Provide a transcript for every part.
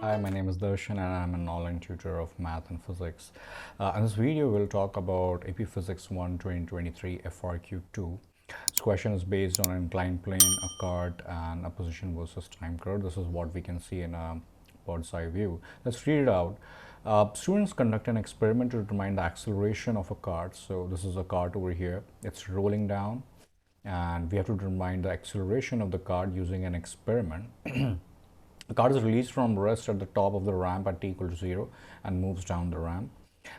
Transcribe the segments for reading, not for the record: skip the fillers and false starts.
Hi, my name is Darshan and I'm an online tutor of math and physics. In this video, we'll talk about AP Physics 1 2023 FRQ 2. This question is based on an inclined plane, a cart, and a position versus time curve. This is what we can see in a bird's eye view. Let's read it out. Students conduct an experiment to determine the acceleration of a cart. So this is a cart over here. It's rolling down, and we have to determine the acceleration of the cart using an experiment. The cart is released from rest at the top of the ramp at t equal to 0 and moves down the ramp.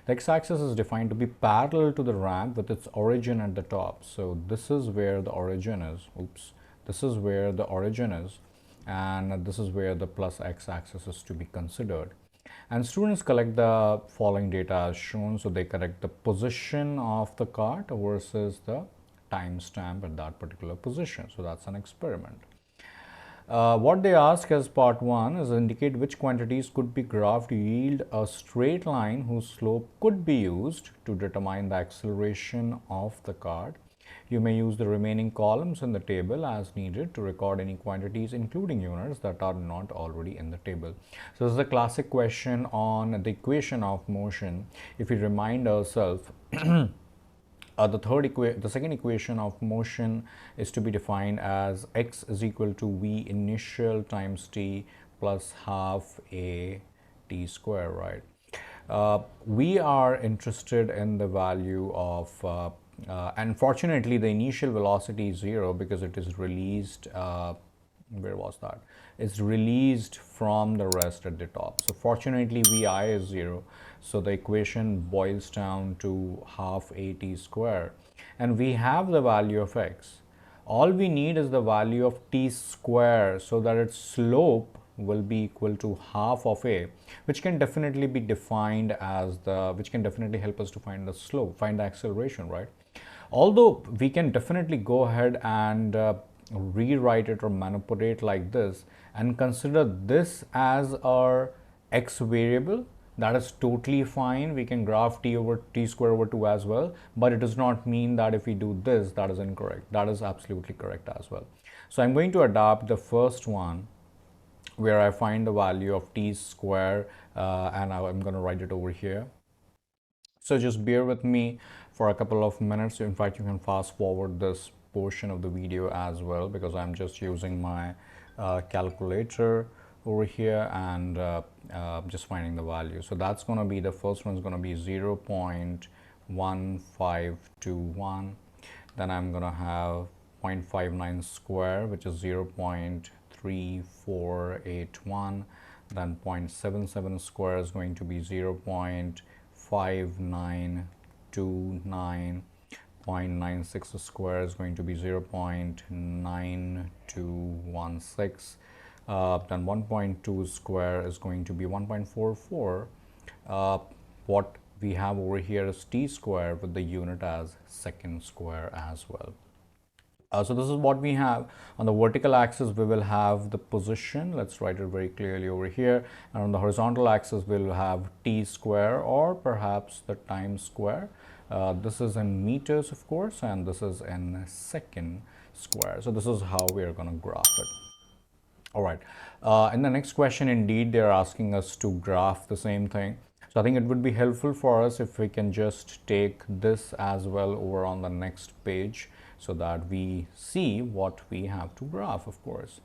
The x-axis is defined to be parallel to the ramp with its origin at the top. So this is where the origin is. This is where the origin is, and this is where the plus x-axis is to be considered. And students collect the following data as shown. So they collect the position of the cart versus the timestamp at that particular position. So that's an experiment. What they ask as part 1 is indicate which quantities could be graphed to yield a straight line whose slope could be used to determine the acceleration of the cart. You may use the remaining columns in the table as needed to record any quantities including units that are not already in the table. So this is a classic question on the equation of motion. If we remind ourselves, the second equation of motion is to be defined as x is equal to v initial times t plus half a t square, right? We are interested in the value of, unfortunately, the initial velocity is 0 because it is released, where was that? It's released from the rest at the top. So fortunately, vi is 0. So the equation boils down to half a t square. And we have the value of x. All we need is the value of t square so that its slope will be equal to half of a, which can definitely be defined as which can definitely help us to find the slope, find the acceleration, right? Although we can definitely go ahead and rewrite it or manipulate like this and consider this as our x variable, that is totally fine. We can graph t over t square over 2 as well, but it does not mean that if we do this, that is incorrect. That is absolutely correct as well. So I'm going to adopt the first one where I find the value of t square, and I'm going to write it over here. So just bear with me for a couple of minutes. In fact, you can fast forward this portion of the video as well because I'm just using my calculator over here and just finding the value. So that's going to be, the first one is going to be 0.1521. Then I'm going to have 0.59 square, which is 0.3481. Then 0.77 square is going to be 0.5929. 0.96 square is going to be 0.9216. Then 1.2 square is going to be 1.44. What we have over here is t square with the unit as second square as well. So this is what we have. On the vertical axis, we will have the position. Let's write it very clearly over here. And on the horizontal axis, we'll have t square or perhaps the time square. This is in meters, of course, and this is in second square. So this is how we are going to graph it. All right. In the next question, indeed, they're asking us to graph the same thing. So I think it would be helpful for us if we can just take this as well over on the next page so that we see what we have to graph, of course.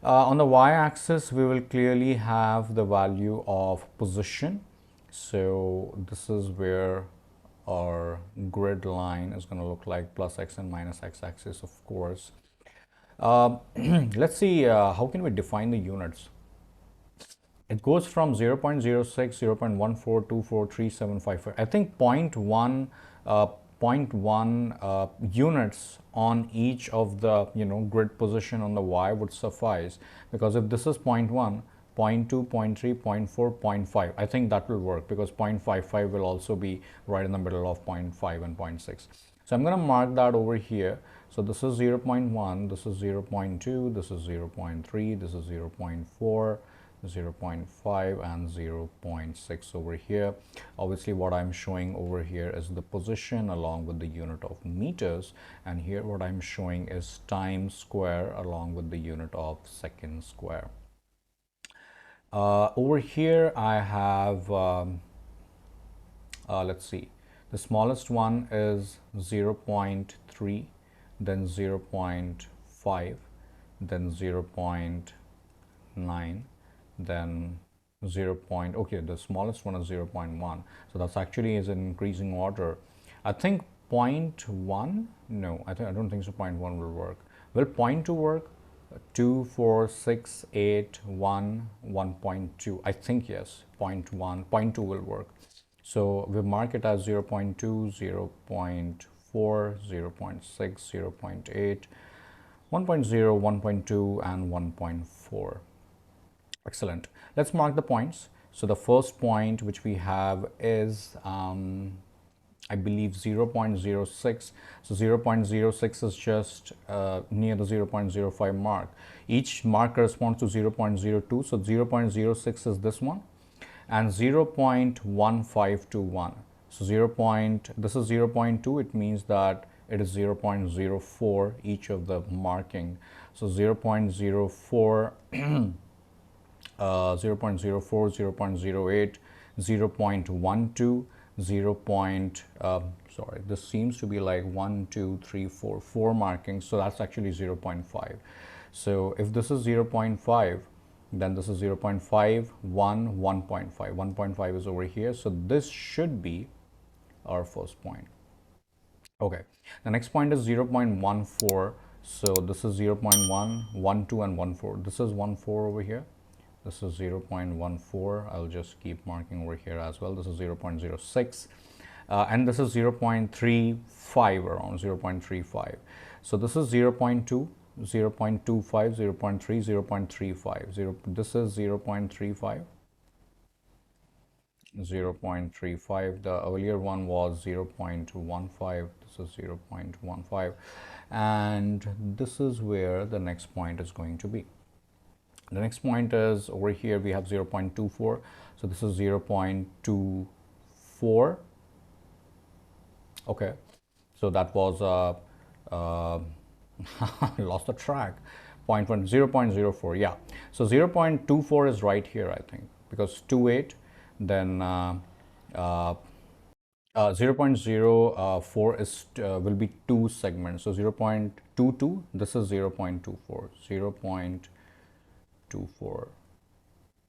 On the y-axis, we will clearly have the value of position. So this is where our grid line is going to look like, plus x and minus x-axis, of course. Let's see how can we define the units. It goes from 0.06, 0.14, 24, 3755. I think 0.1 units on each of the grid position on the y would suffice, because if this is 0.1, 0.2, 0.3, 0.4, 0.5, I think that will work because 0.55 will also be right in the middle of 0.5 and 0.6. So I'm going to mark that over here. So this is 0.1, this is 0.2, this is 0.3, this is 0.4, 0.5 and 0.6 over here. Obviously, what I'm showing over here is the position along with the unit of meters, and here what I'm showing is time square along with the unit of second square. Over here I have, let's see, the smallest one is 0.3, then 0.5, then 0.9, then 0. Okay, the smallest one is 0.1, so that's actually is in increasing order. I think 0.1, no, I don't think so. 0.1 will work. Will 0.2 work? 2, 4, 6, 8, 1, 1.2. I think yes, 0.1, 0.2 will work. So we mark it as 0.2, 0.4, 0.6, 0.8, 1.0, 1.2, and 1.4. Excellent. Let's mark the points. So the first point which we have is I believe 0.06. So 0.06 is just near the 0.05 mark. Each mark corresponds to 0.02. So 0.06 is this one, and 0.1521. So this is 0.2. It means that it is 0.04 each of the marking. So 0.04, 0.04, 0.08, 0.12, 0. Sorry, this seems to be like 1, 2, 3, 4 markings, so that's actually 0.5. So if this is 0.5, then this is 0.5, 1, 1.5. 1.5 is over here, so this should be our first point. Okay, the next point is 0.14. So this is 0.1, 1, 2, and 1, 4. This is 1, 4 over here. This is 0.14. I'll just keep marking over here as well. This is 0.06. And this is 0.35, around 0.35. So this is 0.2, 0.25, 0.3, 0.35. This is 0.35. 0.35. The earlier one was 0.15. This is 0.15, and this is where the next point is going to be. The next point is over here. We have 0.24. So this is 0.24. Okay, so that was lost the track. 0.04. Yeah, so 0.24 is right here, I think, because 28, then 0.04 is will be 2 segments. So 0.22, this is 0.24, 0.24.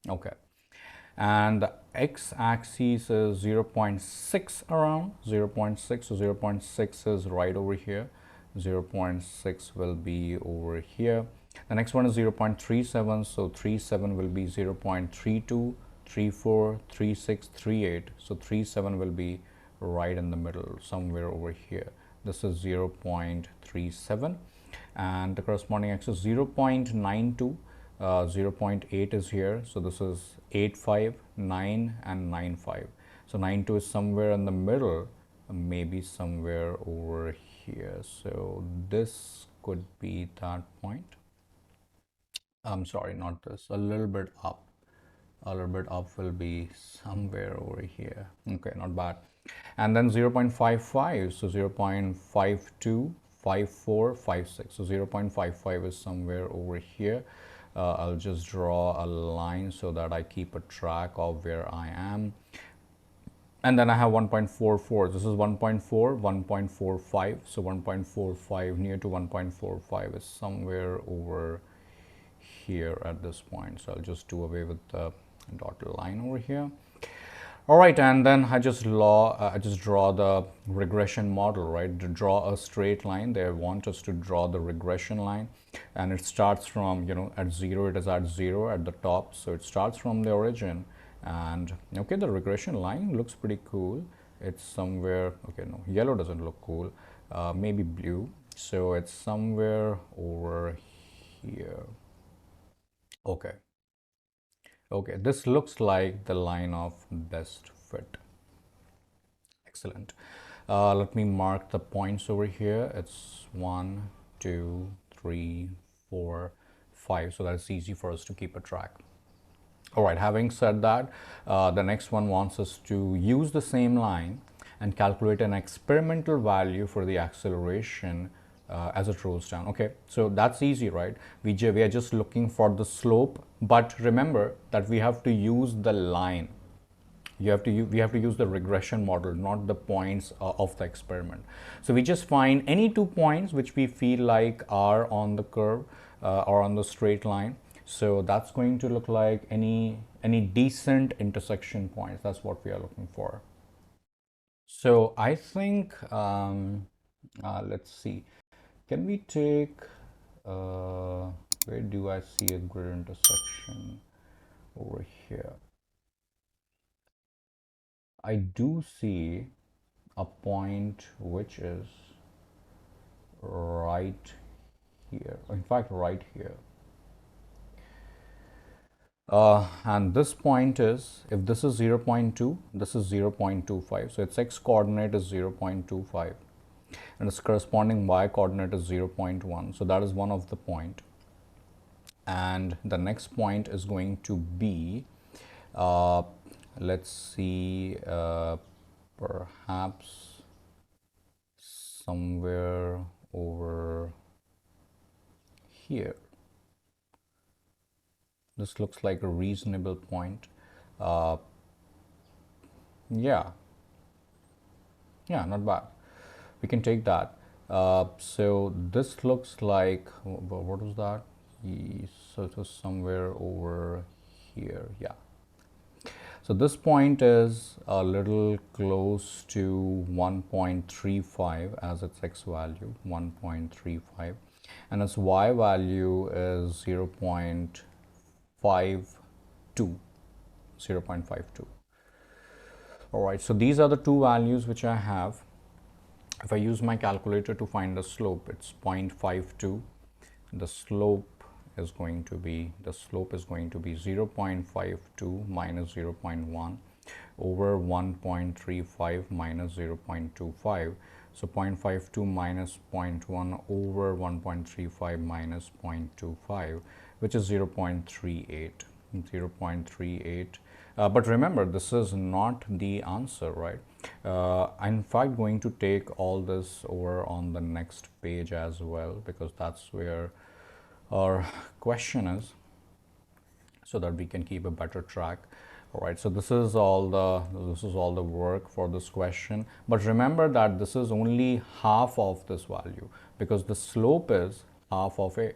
Okay, and the x-axis is 0.6, around 0.6. So 0.6 is right over here. 0.6 will be over here. The next one is 0.37. So 37 will be 0.32, 34, 36, 38. So 37 will be right in the middle, somewhere over here. This is 0.37, and the corresponding x is 0.92. 0.8 is here, so this is 8.5, 9, and 9.5. So 9.2 is somewhere in the middle, maybe somewhere over here. So this could be that point. I'm sorry, not this. A little bit up. A little bit up will be somewhere over here. Okay, not bad. And then 0.55. So 0.52, 54, 56. So 0.55 is somewhere over here. I'll just draw a line so that I keep a track of where I am. And then I have 1.44. This is 1.4, 1.45. So 1.45, near to 1.45 is somewhere over here at this point. So I'll just do away with the dotted line over here. All right, and then I just draw the regression model, right? To draw a straight line, they want us to draw the regression line, and it starts from, at 0. It is at 0 at the top, so it starts from the origin. And okay, the regression line looks pretty cool. It's somewhere, okay, no, yellow doesn't look cool, maybe blue. So it's somewhere over here. Okay. Okay, this looks like the line of best fit. Excellent. Let me mark the points over here. It's 1, 2, 3, 4, 5. So that's easy for us to keep a track. All right, having said that, the next one wants us to use the same line and calculate an experimental value for the acceleration as it rolls down. Okay, so that's easy, right? We are just looking for the slope, but remember that we have to use the line. We have to use the regression model, not the points of the experiment. So we just find any 2 points which we feel like are on the curve or on the straight line. So that's going to look like any decent intersection points. That's what we are looking for. So I think let's see. Can we take where do I see a grid intersection? Over here. I do see a point which is right here, in fact right here, and this point is, if this is 0.2, this is 0.25, so its x coordinate is 0.25 and its corresponding y coordinate is 0.1, so that is one of the point. And the next point is going to be let's see, perhaps somewhere over here. This looks like a reasonable point. Yeah, not bad. We can take that. So this looks like, what was that? So it was somewhere over here. Yeah. So this point is a little close to 1.35 as its x value, 1.35, and its y value is 0.52, 0.52. All right, so these are the two values which I have. If I use my calculator to find the slope, it's 0.52. The slope is going to be 0.52 minus 0.1 over 1.35 minus 0.25. So 0.52 minus 0.1 over 1.35 minus 0.25, which is 0.38. But remember, this is not the answer, right? I'm in fact going to take all this over on the next page as well, because that's where our question is, so that we can keep a better track. All right, so this is all the work for this question, but remember that this is only half of this value, because the slope is half of a.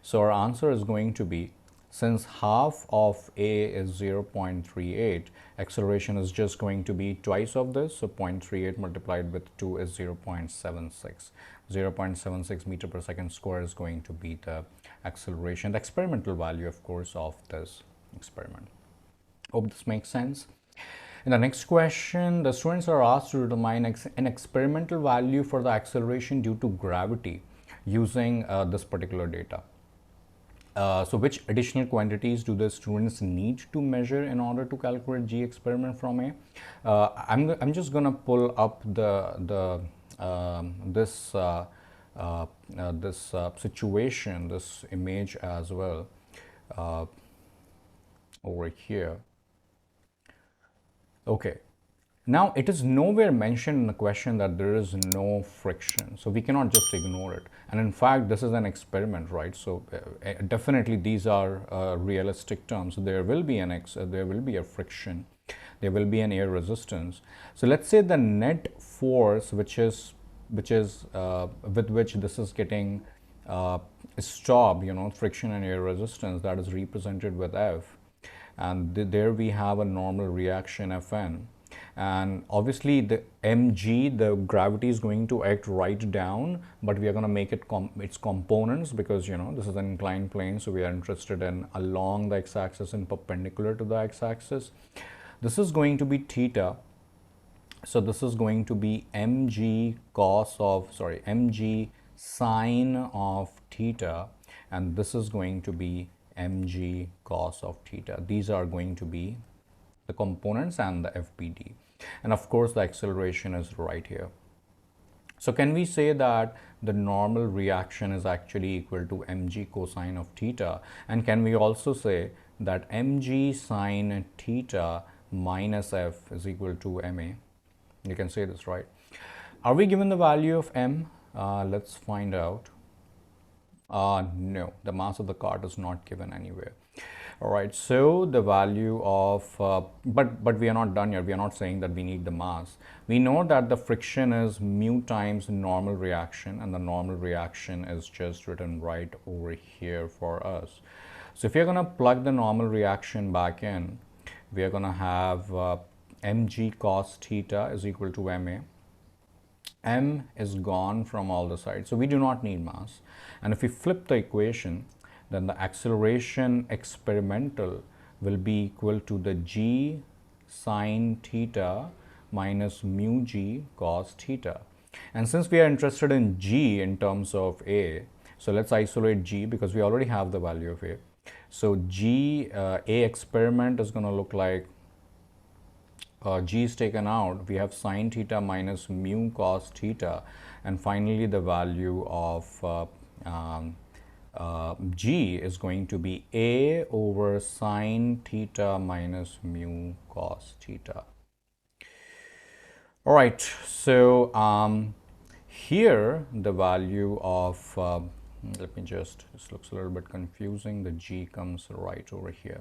So our answer is going to be, since half of a is 0.38, acceleration is just going to be twice of this. So 0.38 multiplied with 2 is 0.76. 0.76 meter per second square is going to be the acceleration, the experimental value, of course, of this experiment. Hope this makes sense. In the next question, the students are asked to determine an experimental value for the acceleration due to gravity using this particular data. So which additional quantities do the students need to measure in order to calculate G experiment from A? I'm just gonna pull up this situation, this image as well, over here. Okay. Now, it is nowhere mentioned in the question that there is no friction, so we cannot just ignore it. And in fact, this is an experiment, right? So definitely these are realistic terms. So there will be there will be a friction, there will be an air resistance. So let's say the net force, which is with which this is getting stopped, friction and air resistance, that is represented with F, and there we have a normal reaction Fn. And obviously the mg, the gravity is going to act right down, but we are going to make it its components, because this is an inclined plane, so we are interested in along the x-axis and perpendicular to the x-axis. This is going to be theta, so this is going to be mg sine of theta, and this is going to be mg cos of theta. These are going to be the components and the FBD. And of course, the acceleration is right here. So can we say that the normal reaction is actually equal to mg cosine of theta? And can we also say that mg sine theta minus F is equal to ma? You can say this, right? Are we given the value of m? Let's find out. No, the mass of the cart is not given anywhere. All right, so the value of, but we are not done yet. We are not saying that we need the mass. We know that the friction is mu times normal reaction, and the normal reaction is just written right over here for us. So if you're going to plug the normal reaction back in, we are going to have mg cos theta is equal to ma. M is gone from all the sides, so we do not need mass. And if we flip the equation, then the acceleration experimental will be equal to the g sine theta minus mu g cos theta. And since we are interested in g in terms of a, so let's isolate g because we already have the value of a. So g a experiment is going to look like g is taken out, we have sine theta minus mu cos theta, and finally the value of g is going to be a over sine theta minus mu cos theta. All right, so here the value of, let me just, this looks a little bit confusing, the g comes right over here.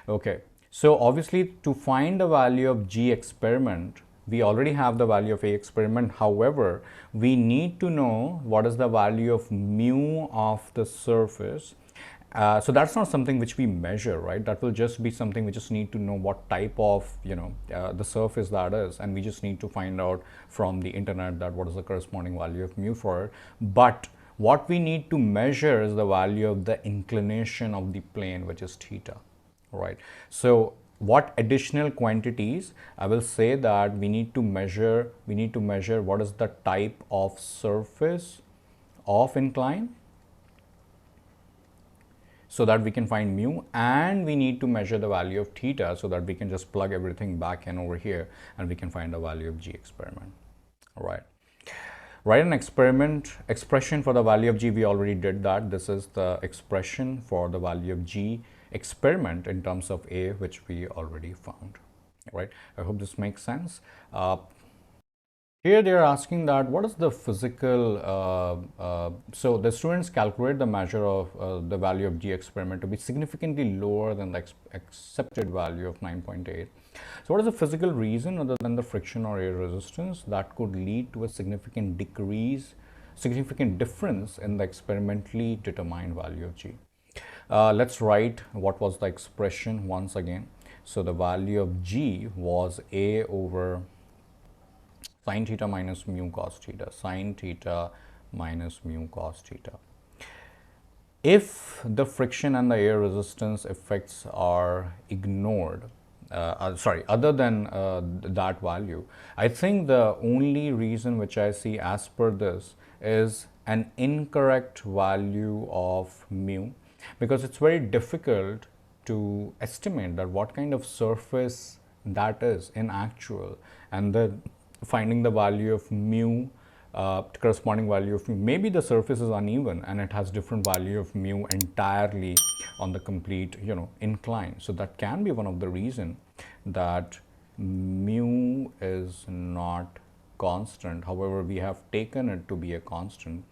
Okay, so obviously to find the value of g experiment, we already have the value of a experiment. However, we need to know what is the value of mu of the surface. So that's not something which we measure, right? That will just be something we just need to know what type of, the surface that is, and we just need to find out from the internet that what is the corresponding value of mu for it. But what we need to measure is the value of the inclination of the plane, which is theta, right? So what additional quantities? I will say that we need to measure what is the type of surface of incline, so that we can find mu, and we need to measure the value of theta so that we can just plug everything back in over here and we can find the value of g experiment. All right. Write an expression for the value of g. We already did that. This is the expression for the value of g experiment in terms of a, which we already found. All right. I hope this makes sense. Here they are asking that what is the physical, so the students calculate the measure of the value of g experiment to be significantly lower than the accepted value of 9.8. So what is the physical reason other than the friction or air resistance that could lead to a significant difference in the experimentally determined value of g? Let's write what was the expression once again. So the value of g was a over sine theta minus mu cos theta, sine theta minus mu cos theta. If the friction and the air resistance effects are ignored, other than that value, I think the only reason which I see as per this is an incorrect value of mu, because it's very difficult to estimate that what kind of surface that is in actual, and then finding the value of mu, corresponding value of mu. Maybe the surface is uneven and it has different value of mu entirely on the complete, incline. So that can be one of the reason that mu is not constant. However, we have taken it to be a constant.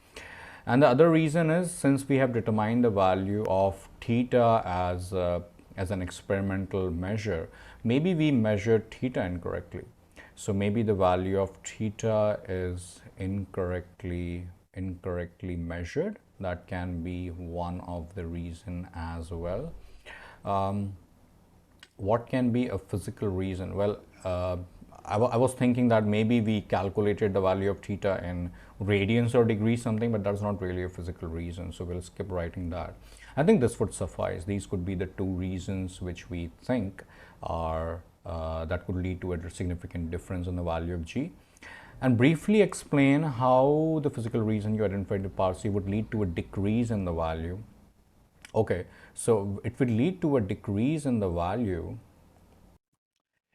And the other reason is, since we have determined the value of theta as an experimental measure, maybe we measured theta incorrectly. So maybe the value of theta is incorrectly measured. That can be one of the reason as well. What can be a physical reason? Well, I was thinking that maybe we calculated the value of theta in radians or degrees something, but that's not really a physical reason. So we'll skip writing that. I think this would suffice. These could be the two reasons which we think are that could lead to a significant difference in the value of g. And briefly explain how the physical reason you identified with part C would lead to a decrease in the value. Okay, so it would lead to a decrease in the value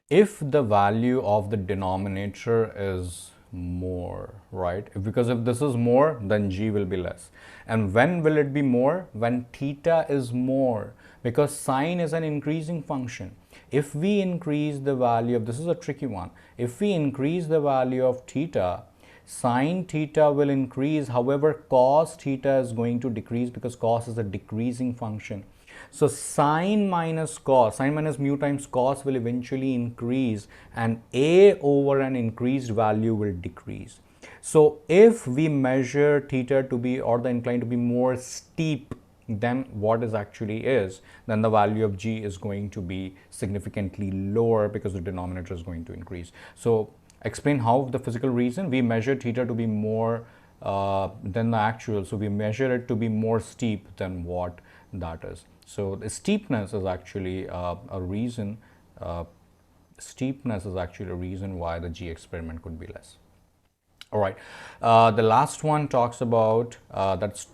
if the value of the denominator is more, right? Because if this is more, then g will be less. And when will it be more? When theta is more, because sine is an increasing function. If we increase the value of, this is a tricky one, if we increase the value of theta Sine theta will increase, however cos theta is going to decrease because cos is a decreasing function. So sine minus cos, sine minus mu times cos will eventually increase, and a over an increased value will decrease. So if we measure theta to be, or the incline to be, more steep than what is actually is, then the value of g is going to be significantly lower because the denominator is going to increase. So explain how the physical reason we measure theta to be more than the actual, so we measure it to be more steep than what that is. So the steepness is actually a reason. Steepness is actually a reason why the g experiment could be less. All right. The last one talks about that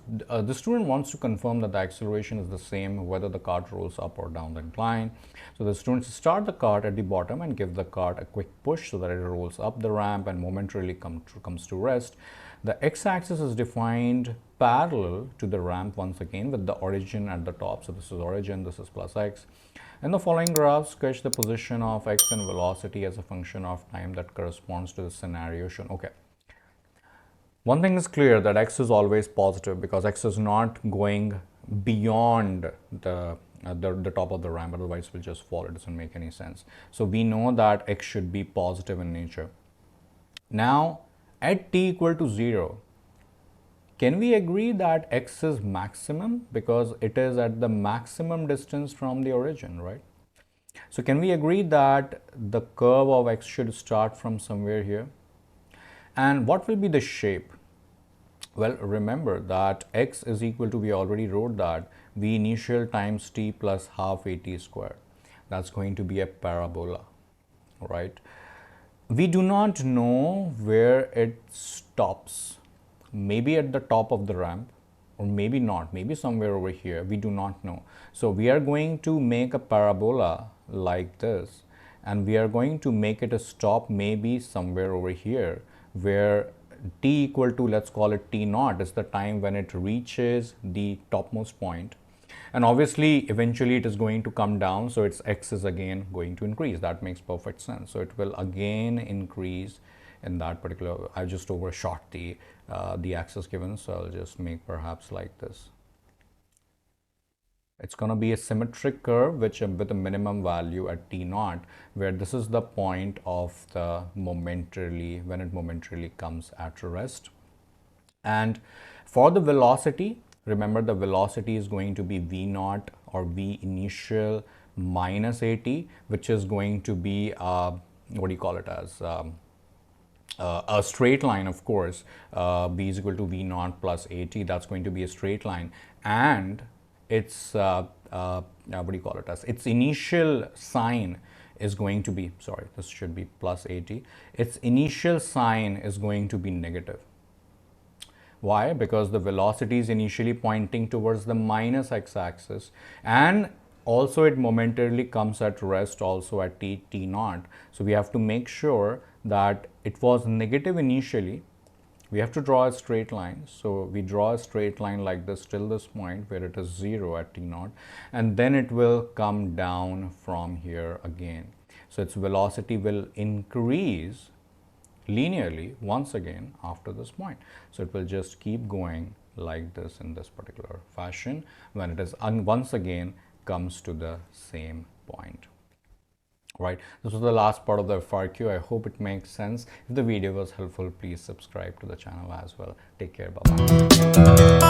the student wants to confirm that the acceleration is the same whether the cart rolls up or down the incline. So the students start the cart at the bottom and give the cart a quick push so that it rolls up the ramp and momentarily comes to rest. The x-axis is defined parallel to the ramp once again with the origin at the top. So this is origin, this is plus x. In the following graph, sketch the position of x and velocity as a function of time that corresponds to the scenario shown. Okay. One thing is clear, that x is always positive because x is not going beyond the top of the ramp, otherwise it will just fall. It doesn't make any sense. So we know that x should be positive in nature. Now at t equal to 0, can we agree that x is maximum because it is at the maximum distance from the origin, right? So can we agree that the curve of x should start from somewhere here? And what will be the shape? Well, remember that x is equal to, we already wrote that, v initial times t plus half at squared. That's going to be a parabola, right? We do not know where it stops. Maybe at the top of the ramp, or maybe not, maybe somewhere over here. We do not know. So we are going to make a parabola like this, and we are going to make it a stop maybe somewhere over here, where t equal to, let's call it t naught, is the time when it reaches the topmost point. And obviously eventually it is going to come down, so its x is again going to increase. That makes perfect sense. So it will again increase in that particular, I just overshot the axis given, so I'll just make perhaps like this. It's going to be a symmetric curve with a minimum value at t naught, where this is the point of the momentarily, when it momentarily comes at rest. And for the velocity, remember the velocity is going to be v naught, or v initial minus at, which is going to be what do you call it as, a straight line, of course. B is equal to v naught plus at. That's going to be a straight line, and its what do you call it as, its initial sign is going to be, sorry, this should be plus at. Its initial sign is going to be negative. Why? Because the velocity is initially pointing towards the minus x-axis, and also it momentarily comes at rest also at t naught. So we have to make sure that it was negative initially. We have to draw a straight line. So we draw a straight line like this till this point where it is 0 at t naught, and then it will come down from here again. So its velocity will increase linearly once again after this point. So it will just keep going like this in this particular fashion when it is once again comes to the same point. Right, this was the last part of the FRQ. I hope it makes sense. If the video was helpful, please subscribe to the channel as well. Take care. Bye bye.